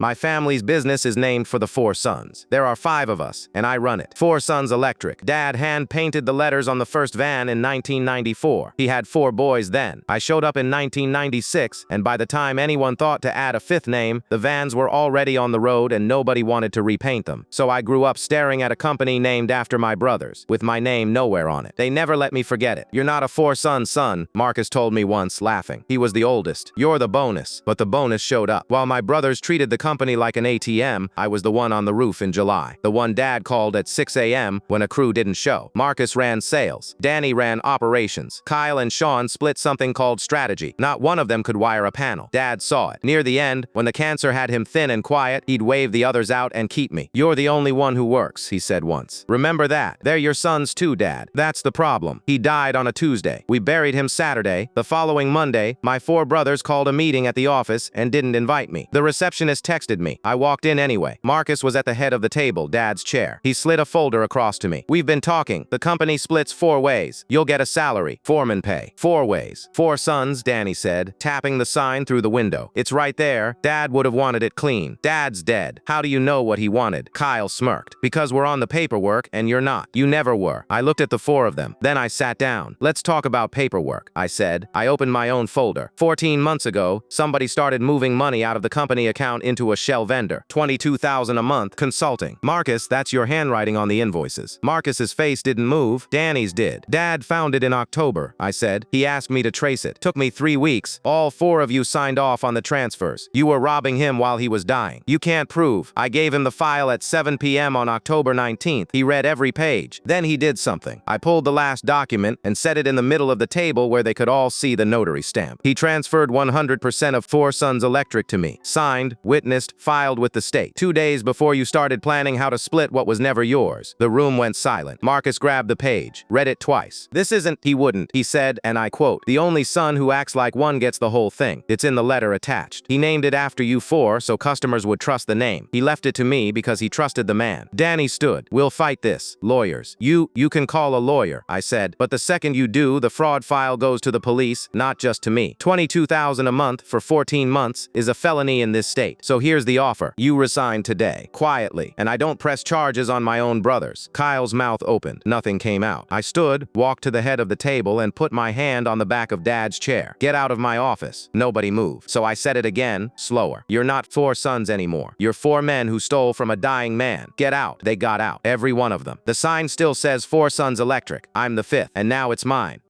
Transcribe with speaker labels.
Speaker 1: My family's business is named for the four sons. There are 5 of us, and I run it. Four Sons Electric. Dad hand-painted the letters on the first van in 1994. He had 4 boys then. I showed up in 1996, and by the time anyone thought to add a 5th name, the vans were already on the road and nobody wanted to repaint them. So I grew up staring at a company named after my brothers, with my name nowhere on it. They never let me forget it. "You're not a four-son son," Marcus told me once, laughing. He was the oldest. "You're the bonus." But the bonus showed up. While my brothers treated the company like an ATM, I was the one on the roof in July. The one Dad called at 6 a.m. when a crew didn't show. Marcus ran sales. Danny ran operations. Kyle and Sean split something called strategy. Not one of them could wire a panel. Dad saw it. Near the end, when the cancer had him thin and quiet, he'd wave the others out and keep me. "You're the only one who works," he said once. "Remember that. They're your sons too, Dad. That's the problem." He died on a Tuesday. We buried him Saturday. The following Monday, my 4 brothers called a meeting at the office and didn't invite me. The receptionist texted me. I walked in anyway. Marcus was at the head of the table, Dad's chair. He slid a folder across to me. "We've been talking. The company splits 4 ways. You'll get a salary. Foreman pay. 4 ways. 4 sons," Danny said, tapping the sign through the window. "It's right there. Dad would have wanted it clean. Dad's dead. How do you know what he wanted?" Kyle smirked. "Because we're on the paperwork and you're not. You never were." I looked at the 4 of them. Then I sat down. "Let's talk about paperwork," I said. I opened my own folder. 14 months ago, somebody started moving money out of the company account into a shell vendor. $22,000 a month, consulting. "Marcus, that's your handwriting on the invoices." Marcus's face didn't move. Danny's did. "Dad found it in October," I said. "He asked me to trace it. Took me 3 weeks. All 4 of you signed off on the transfers. You were robbing him while he was dying. You can't prove." I gave him the file at 7 p.m. on October 19th. He read every page. Then he did something. I pulled the last document and set it in the middle of the table where they could all see the notary stamp. He transferred 100% of Four Sons Electric to me. Signed, witnessed, filed with the state. 2 days before you started planning how to split what was never yours. The room went silent. Marcus grabbed the page, read it twice. "This isn't," he wouldn't, he said, and I quote, "the only son who acts like one gets the whole thing. It's in the letter attached. He named it after you 4 so customers would trust the name. He left it to me because he trusted the man." Danny stood. "We'll fight this. Lawyers. You can call a lawyer," I said, "but the second you do, the fraud file goes to the police, not just to me. $22,000 a month for 14 months is a felony in this state. So here's the offer. You resign today, quietly, and I don't press charges on my own brothers." Kyle's mouth opened. Nothing came out. I stood, walked to the head of the table, and put my hand on the back of Dad's chair. "Get out of my office." Nobody moved. So I said it again, slower. "You're not 4 sons anymore. You're 4 men who stole from a dying man. Get out." They got out. Every one of them. The sign still says Four Sons Electric. I'm the 5th, and now it's mine.